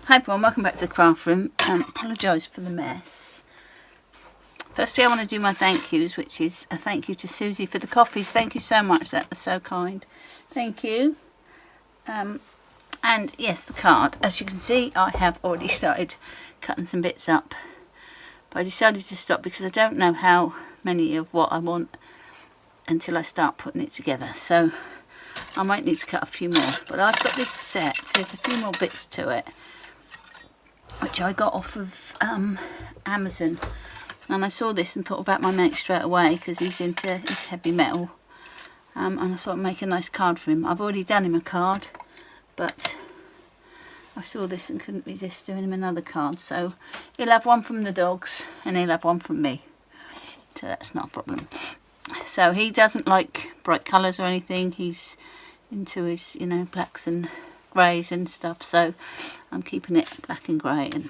Hi everyone, welcome back to the craft room. Apologise for the mess. Firstly, I want to do my thank yous, which is a thank you to Susie for the coffees. Thank you so much, that was so kind. Thank you. And yes, the card. As you can see, I have already started cutting some bits up. But I decided to stop because I don't know how many of what I want until I start putting it together. So I might need to cut a few more. But I've got this set. There's a few more bits to it, which I got off of Amazon, and I saw this and thought about my mate straight away because he's into his heavy metal, and I thought I'd make a nice card for him. I've already done him a card, but I saw this and couldn't resist doing him another card. So he'll have one from the dogs and he'll have one from me, so that's not a problem. So he doesn't like bright colours or anything. He's into his, you know, blacks and greys and stuff, so I'm keeping it black and grey. And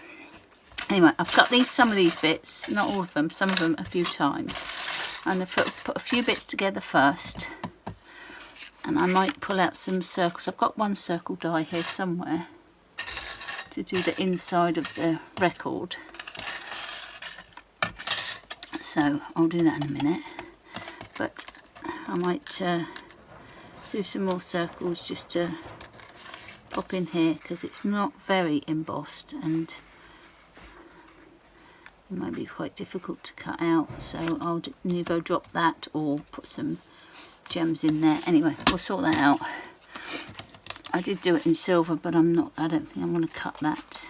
anyway, I've cut some of these bits, not all of them, some of them a few times, and I've put a few bits together first, and I might pull out some circles. I've got one circle die here somewhere to do the inside of the record, so I'll do that in a minute. But I might do some more circles just to pop in here because it's not very embossed and it might be quite difficult to cut out, so I'll either drop that or put some gems in there. Anyway, we'll sort that out. I did do it in silver, but I don't think I'm going to cut that.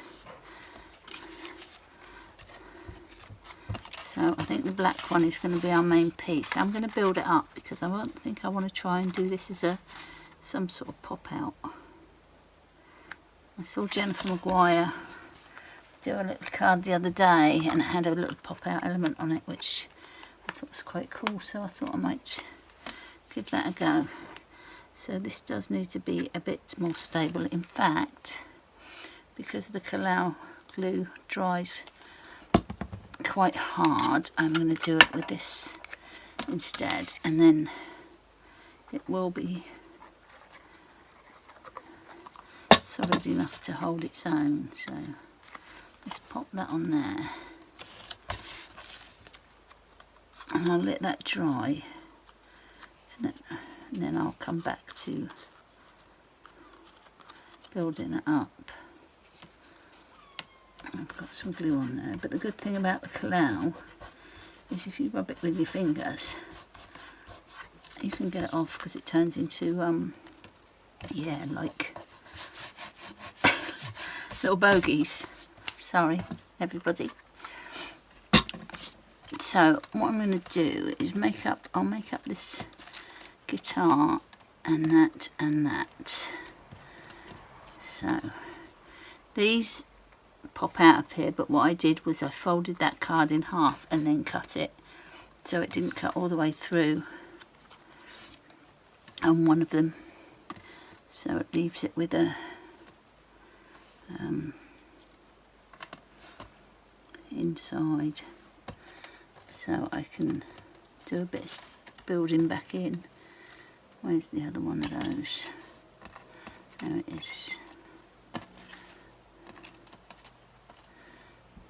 So I think the black one is going to be our main piece. I'm going to build it up because I don't think I want to try and do this as some sort of pop out. I saw Jennifer Maguire do a little card the other day and it had a little pop out element on it, which I thought was quite cool, so I thought I might give that a go. So this does need to be a bit more stable. In fact, because the Collall glue dries quite hard, I'm going to do it with this instead, and then it will be solid enough to hold its own. So let's pop that on there and I'll let that dry, and then I'll come back to building it up. I've got some glue on there, but the good thing about the Collall is if you rub it with your fingers you can get it off because it turns into yeah, like little bogies. Sorry everybody. So what I'm going to do is I'll make up this guitar and that and that. So these pop out of here, but what I did was I folded that card in half and then cut it so it didn't cut all the way through on one of them, so it leaves it with a inside, so I can do a bit of building back in. Where's the other one of those? There it is.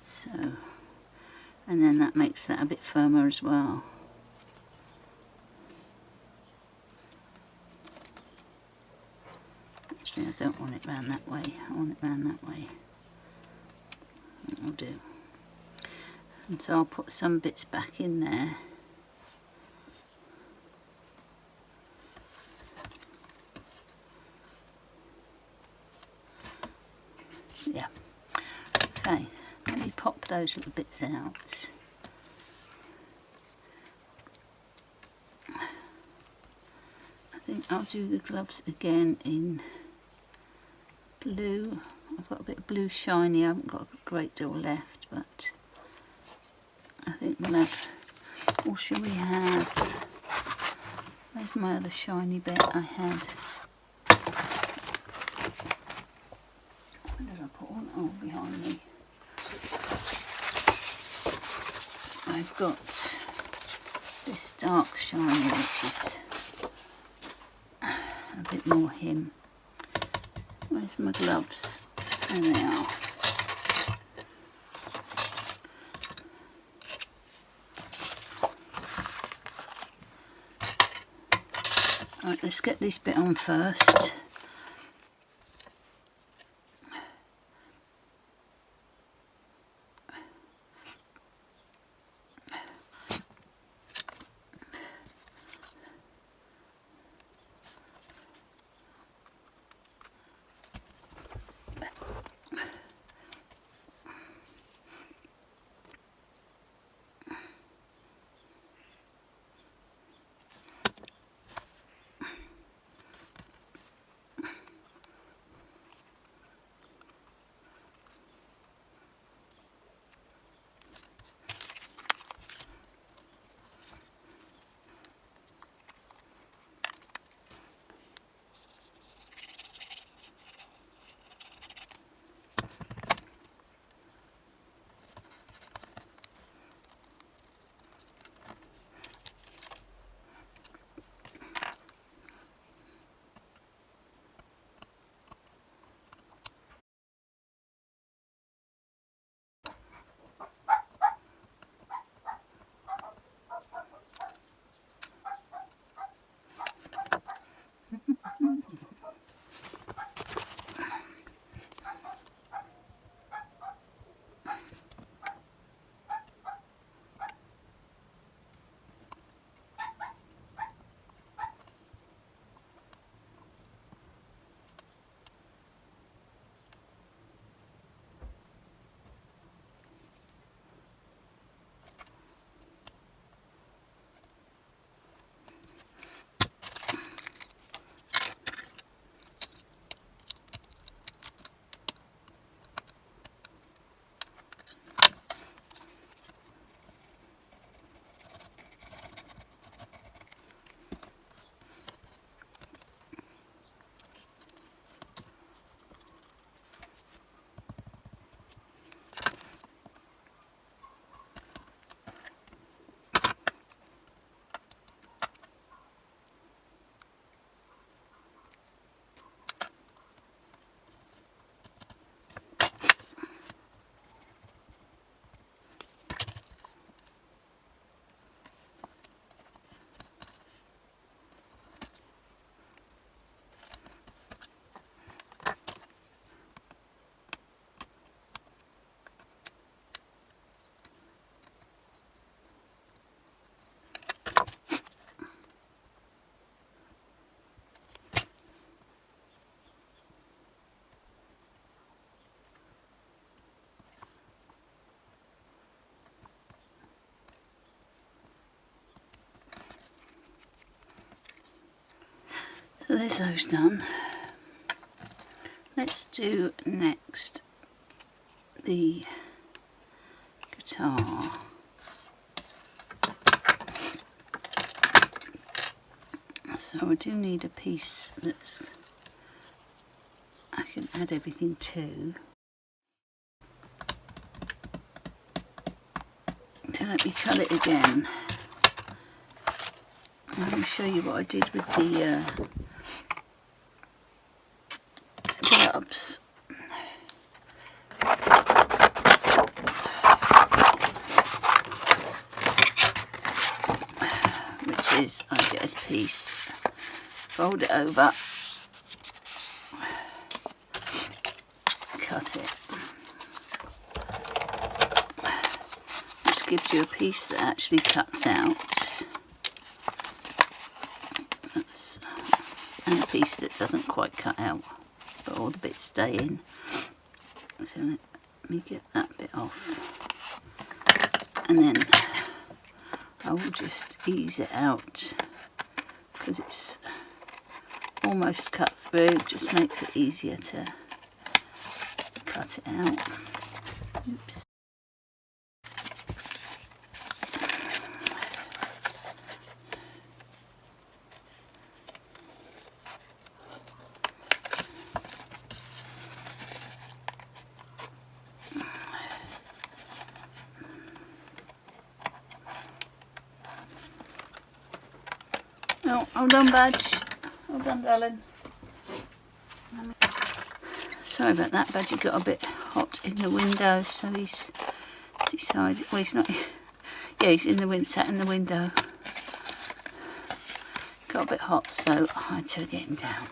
So, and then that makes that a bit firmer as well. Actually, I don't want it round that way. I want it round that way. That'll do. And so I'll put some bits back in there. Yeah. Okay. Let me pop those little bits out. I think I'll do the gloves again in blue. I've got a bit of blue shiny. I haven't got a great deal left, but I think we'll have, or should we have, where's my other shiny bit I had? Where did I put one? Oh, behind me. I've got this dark shiny, which is a bit more him. Where's my gloves? There they are. Right, let's get this bit on first. So there's those done. Let's do next the guitar. So I do need a piece that's I can add everything to. So let me cut it again. I'm going to show you what I did with the gloves. Which is, I get a piece, fold it over, cut it. Which gives you a piece that actually cuts out. And a piece that doesn't quite cut out, but all the bits stay in. So let me get that bit off, and then I will just ease it out because it's almost cut through. It just makes it easier to cut it out. Oops. Oh, hold on, Badge. Hold on, darling. Sorry about that, Badge. He got a bit hot in the window, so he's decided. Well, he's not. Yeah, he's in the wind, sat in the window got a bit hot, so I had to get him down.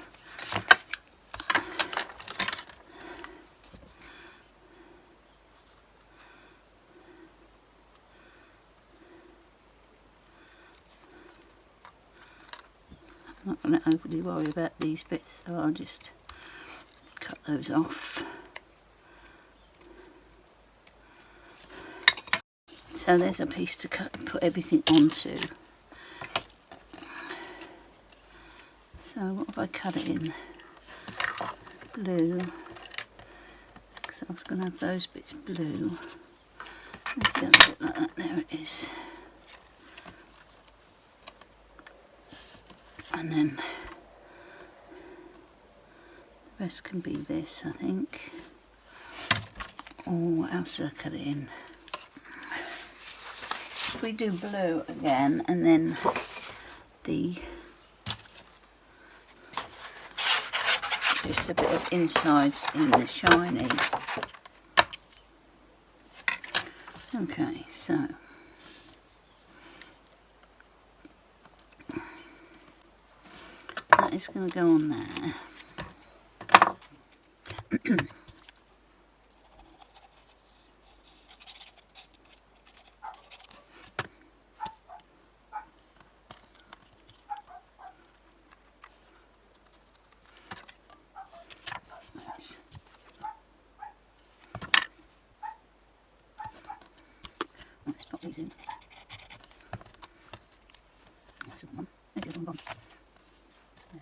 I'm not going to overly worry about these bits, so I'll just cut those off. So there's a piece to put everything onto. So what if I cut it in blue? Because I was going to have those bits blue. Let's see, a bit like that. There it is. And then the rest can be this, I think. Or what else did I cut it in? If we do blue again, and then just a bit of insides in the shiny. Okay, so that is going to go on there. Let's pop these in. There's one. There's the other one. There.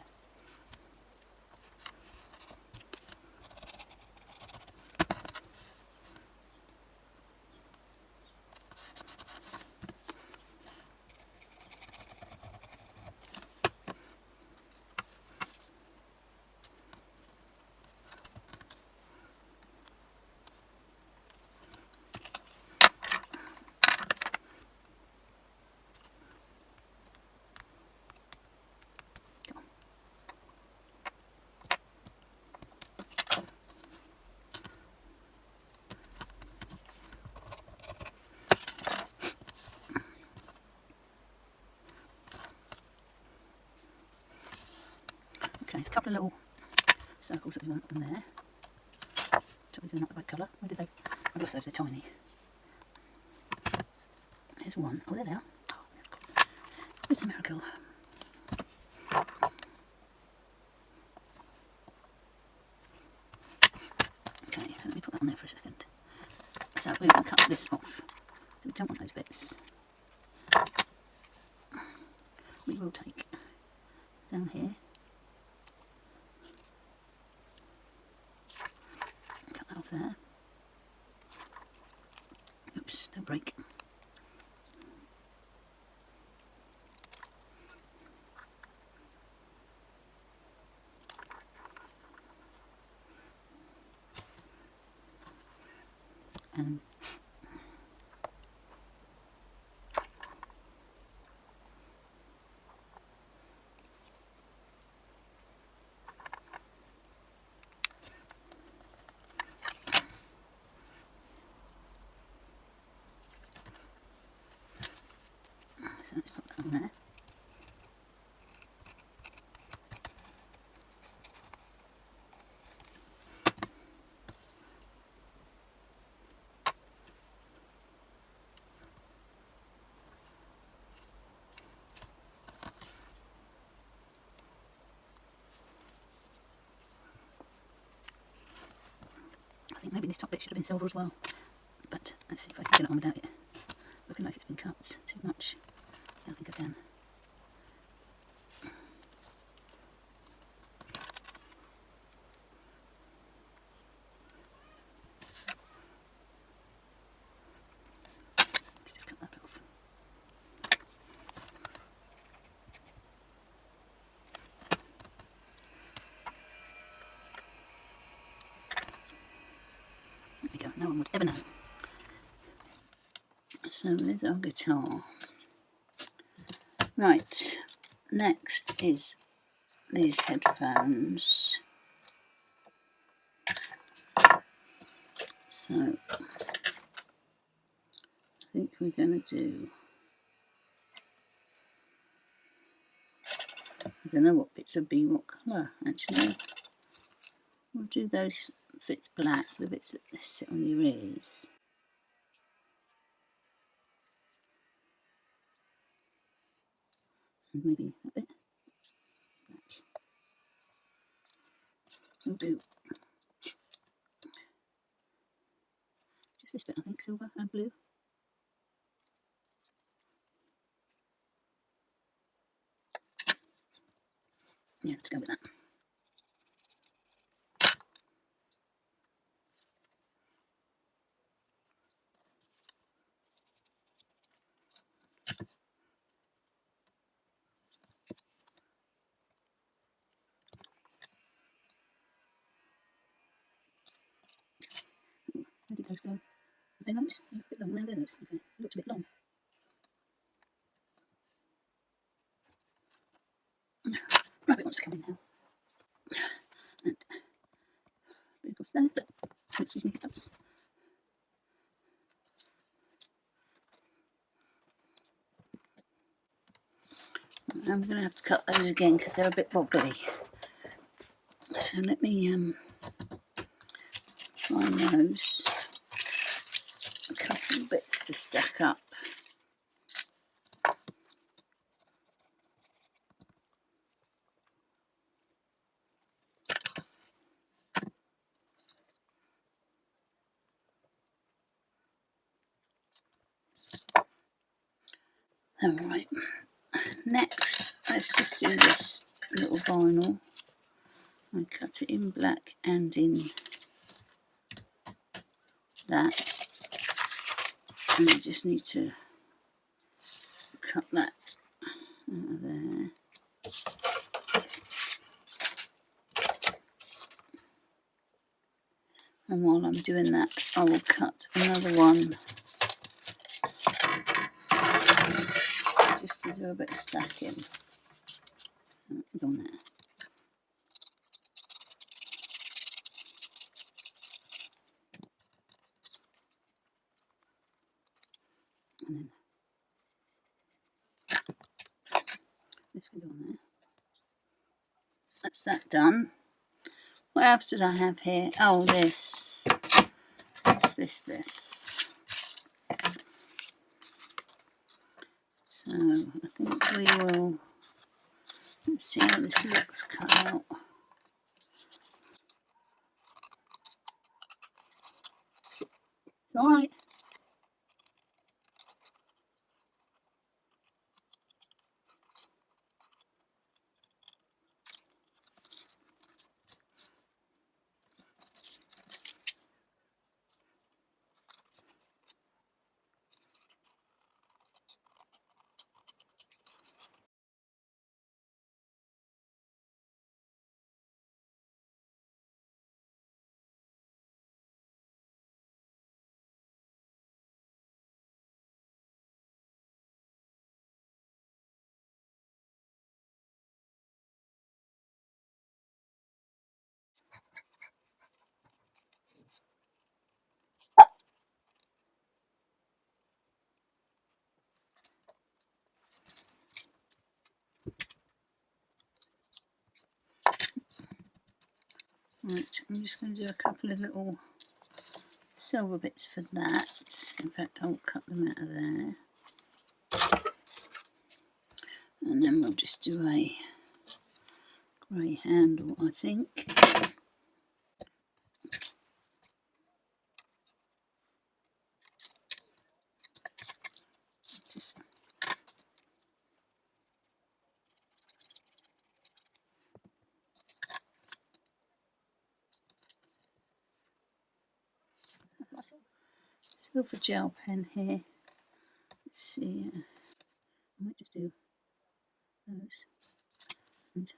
Okay, there's a couple of little circles that we want on there. They're not the right colour. Where did they? I've lost those, they're tiny. There's one. Oh, there they are. Oh, it's a miracle. Okay, let me put that on there for a second. So we're going to cut this off. So we don't want those bits. We will take down here. Cut that off there. Oops, don't break. And so let's put that on there. I think maybe this top bit should have been silver as well, but let's see if I can get it on without it looking like it's been cut too much. I think I can. Just cut that bit off. There we go, no one would ever know. So there's our guitar. Right, next is these headphones. So I think we're going to do I don't know what bits will be what colour actually. We'll do those bits black, the bits that sit on your ears. And maybe that bit black. We'll do just this bit, I think, silver and blue. Yeah, let's go with that. Where did those go? Are they those? A bit long, they're those. Okay, it looks a bit long. Rabbit wants to come in now. And bit across there, but excuse me, that's. I'm going to have to cut those again because they're a bit wobbly. So let me find those. A couple of bits to stack up. Alright, next let's just do this little vinyl. I cut it in black and in that, and I just need to cut that out of there. And while I'm doing that, I will cut another one just to do a bit of stacking. So go on there. And then this can go on there. That's that done. What else did I have here? Oh, this. This. So I think we will. Let's see how this looks cut out. It's all right. Right, I'm just going to do a couple of little silver bits for that. In fact, I'll cut them out of there. And then we'll just do a grey handle, I think. Just silver gel pen here. Let's see. I might just do those and these.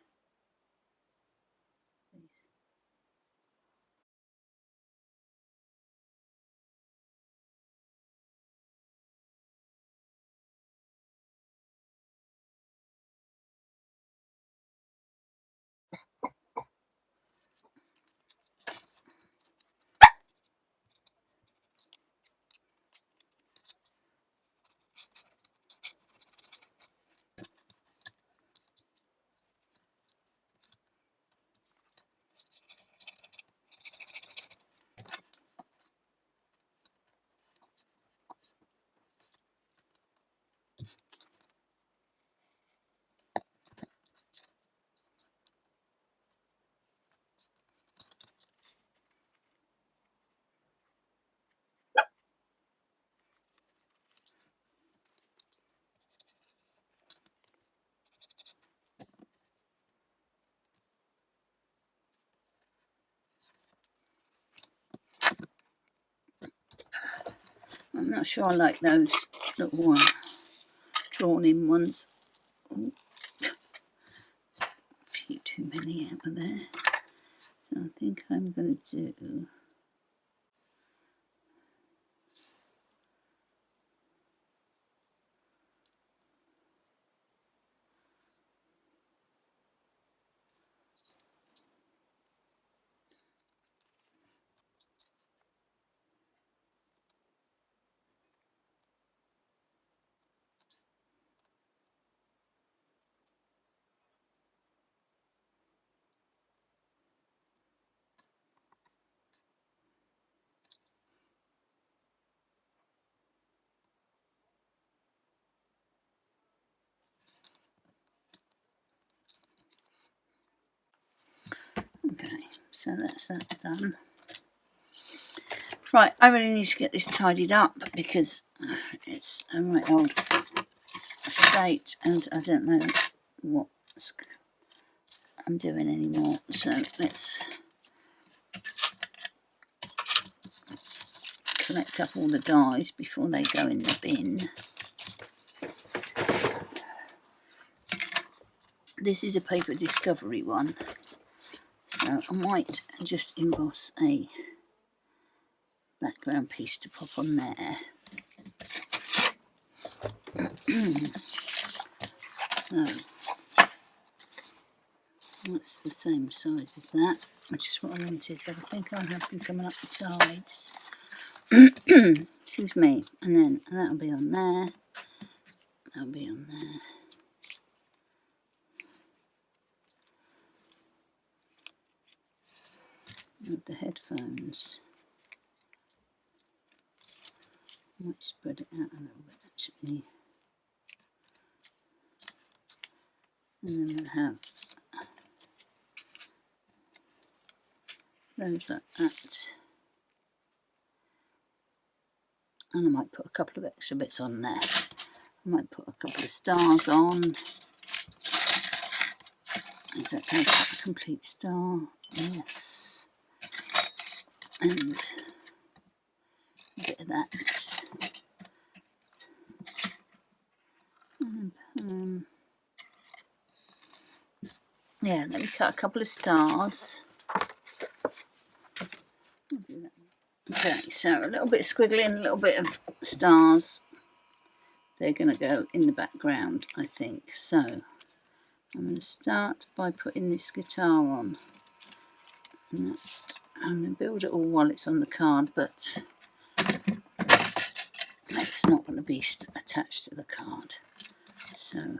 I'm not sure I like those little drawn in ones. Ooh. A few too many out of there. So I think I'm going to do okay, so that's that done. Right, I really need to get this tidied up because it's a right old state and I don't know what I'm doing anymore. So let's collect up all the dies before they go in the bin. This is a paper discovery one, so I might just emboss a background piece to pop on there. So that's the same size as that, which is what I wanted, but I think I'll have them coming up the sides. Excuse me, and then that'll be on there, that'll be on there. With the headphones, I might spread it out a little bit actually, and then we'll have those like that, and I might put a couple of extra bits on there. I might put a couple of stars on. Is that going to be a complete star? Yes. And a bit of that. Yeah, let me cut a couple of stars. I'll do that. Okay, so a little bit of squiggling, a little bit of stars. They're going to go in the background, I think. So I'm going to start by putting this guitar on. And I'm going to build it all while it's on the card, but it's not going to be attached to the card. So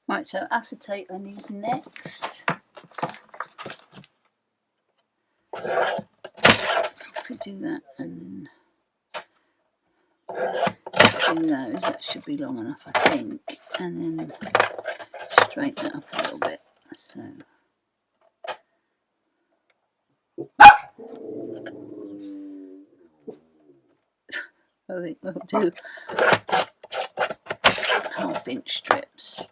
right, so acetate I need next. Could do that and then do those. That should be long enough, I think. And then straighten it up a little bit. So I think we'll do half-inch strips.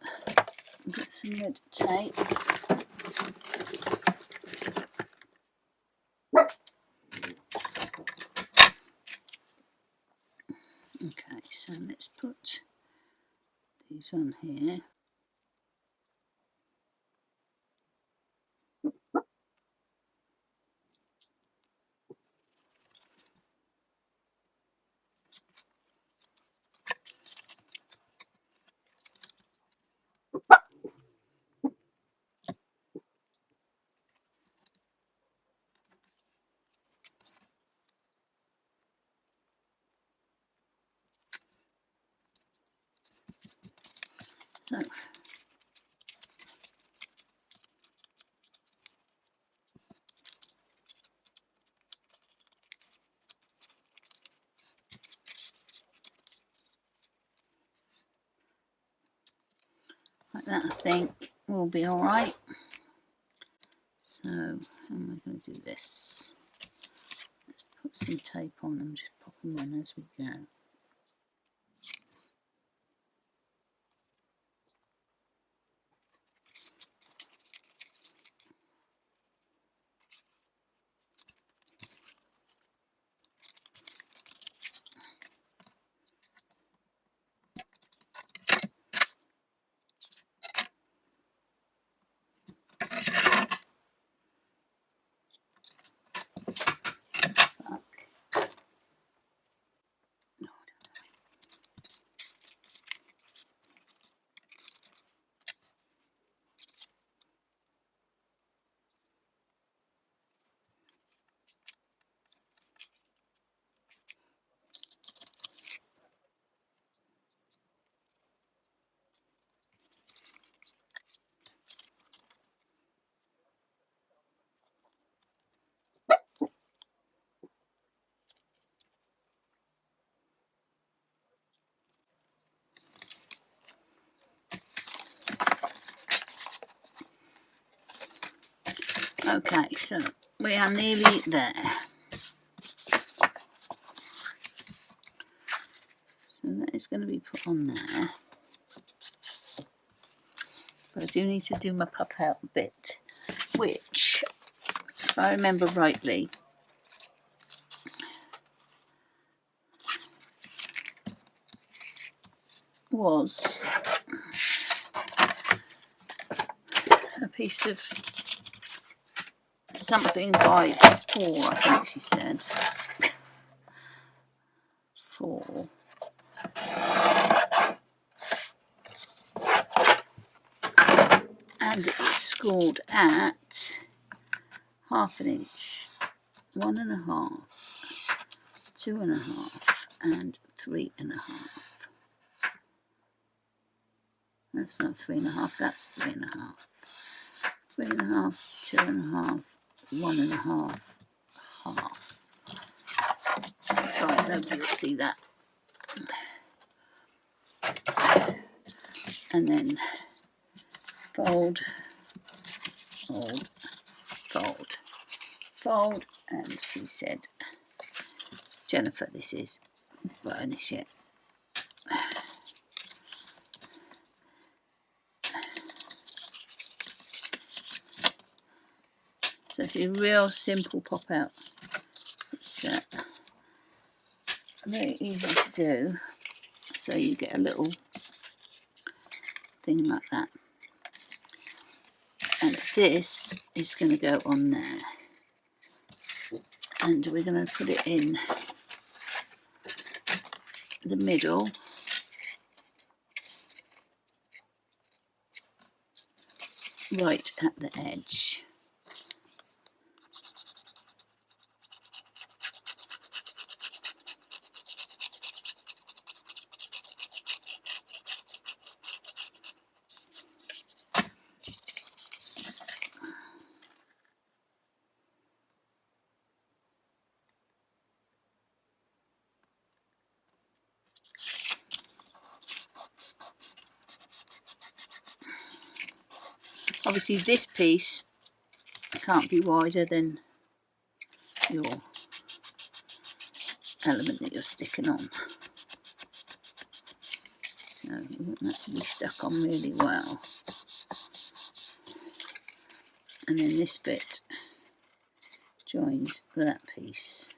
Get some red tape. Okay, so let's put these on here. So Like that, I think will be all right. So how am I going to do this? Let's put some tape on and just pop them on as we go. Okay, so we are nearly there. So that is going to be put on there. But I do need to do my pop out bit, which, if I remember rightly, was a piece of something by 4, I think she said. 4. And it was scored at 1/2 inch, 1.5, 2.5 and 3.5. That's not 3.5, that's 3.5. 3.5, 2.5, 1.5, half. That's right, nobody will see that. And then fold, fold, fold, fold, and she said, Jennifer, this is burnish it. So it's a real simple pop out. It's very easy to do. So you get a little thing like that. And this is going to go on there. And we're going to put it in the middle. Right at the edge. Obviously this piece can't be wider than your element that you're sticking on. So we want that to be stuck on really well. And then this bit joins that piece.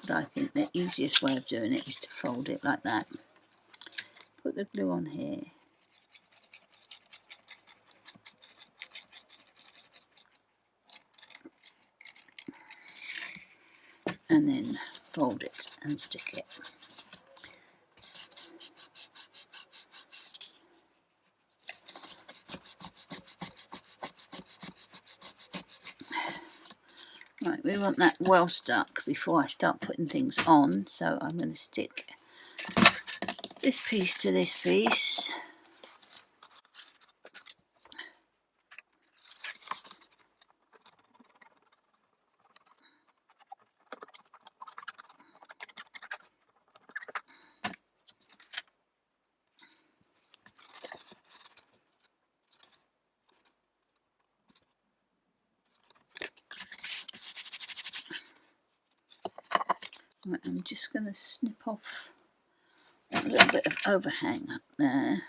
But I think the easiest way of doing it is to fold it like that. Put the glue on here. And then fold it and stick it. Right, we want that well stuck before I start putting things on, so I'm going to stick this piece to this piece. Right, I'm just going to snip off a little bit of overhang up there.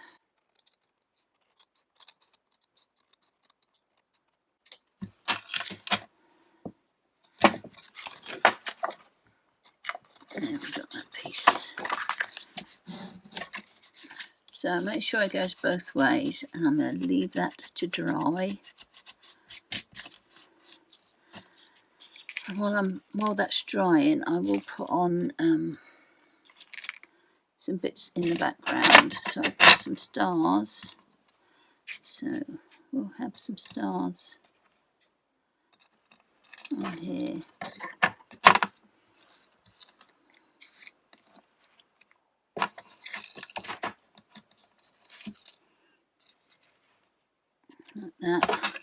There we've got that piece. So make sure it goes both ways, and I'm going to leave that to dry. And while that's drying, I will put on some bits in the background. So I've got some stars. So we'll have some stars on here. Like that.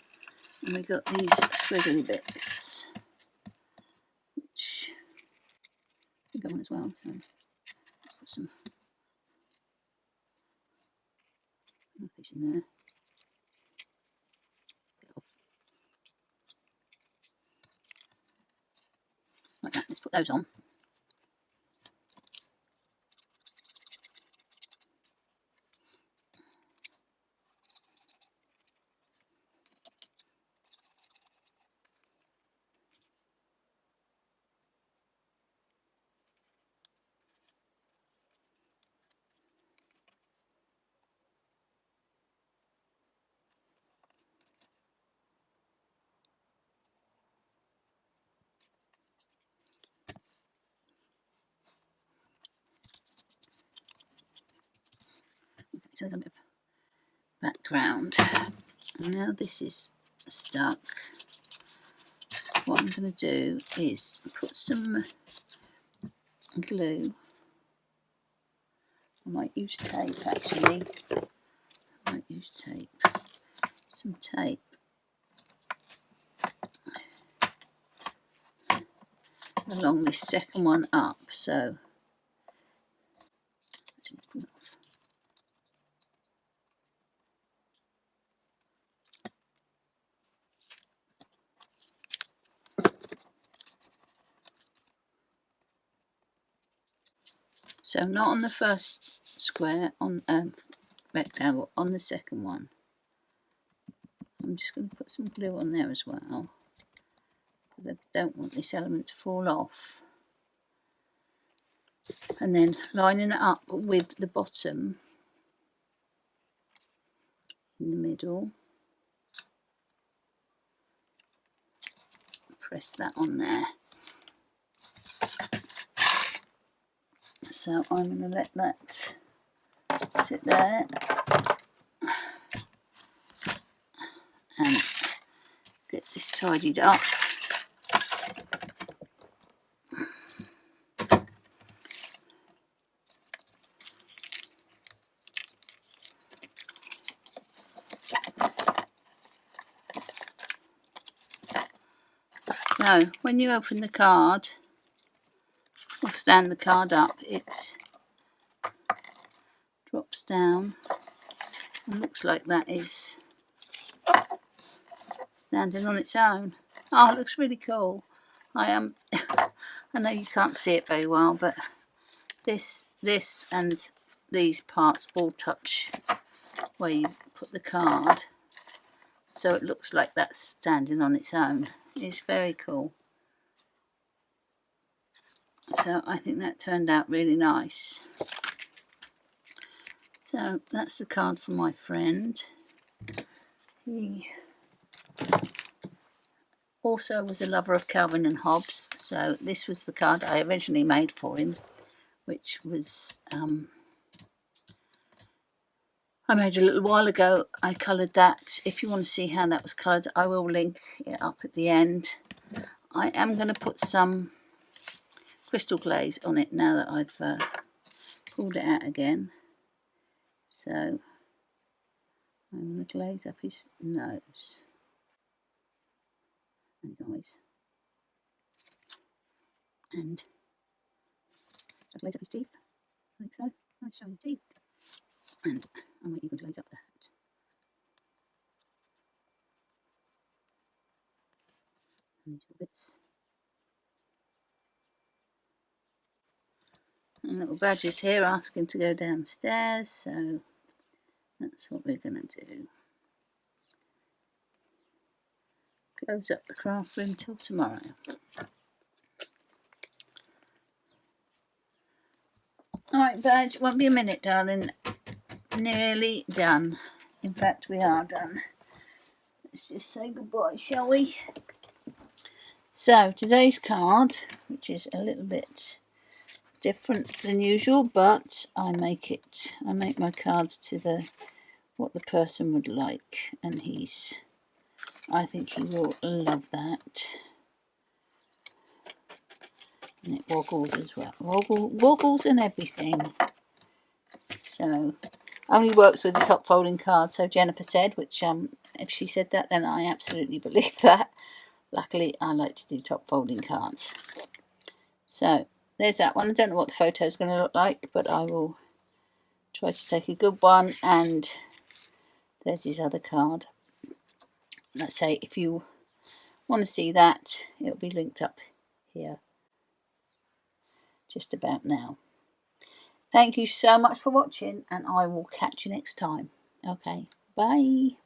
And we've got these squiggly bits, which go on as well. So let's put some piece in there. Like that. Let's put those on. So there's a bit of background. And now this is stuck. What I'm going to do is put some glue. I might use tape actually. I might use tape. Some tape. Along this second one up. So let's put it off. So not on the first square, on rectangle, on the second one. I'm just going to put some glue on there as well, because I don't want this element to fall off. And then lining it up with the bottom in the middle. Press that on there. So I'm going to let that sit there and get this tidied up. So when you open the card or stand the card up, it drops down and looks like that is standing on its own. Oh, it looks really cool. I know you can't see it very well, but this and these parts all touch where you put the card, so it looks like that's standing on its own. It's very cool. So I think that turned out really nice. So that's the card for my friend. He also was a lover of Calvin and Hobbes, so this was the card I originally made for him, which was I made a little while ago. I coloured that. If you want to see how that was coloured, I will link it up at the end. I am going to put some crystal glaze on it now that I've pulled it out again. So I'm going to glaze up his nose and eyes. And so glaze up his teeth. I think so. Nice shiny teeth. And I might even glaze up the hat. And these little bits. Little Badger's here asking to go downstairs, so that's what we're going to do. Close up the craft room till tomorrow. Alright, Badge, won't be a minute, darling. Nearly done. In fact, we are done. Let's just say goodbye, shall we? So, today's card, which is a little bit different than usual, but I make my cards to what the person would like, and I think he will love that. And it woggles as well. Woggles and everything. So, only works with the top folding card, so Jennifer said, which if she said that, then I absolutely believe that. Luckily, I like to do top folding cards. So, there's that one. I don't know what the photo is going to look like, but I will try to take a good one. And there's his other card. Let's say if you want to see that, it'll be linked up here just about now. Thank you so much for watching, and I will catch you next time. Okay, bye.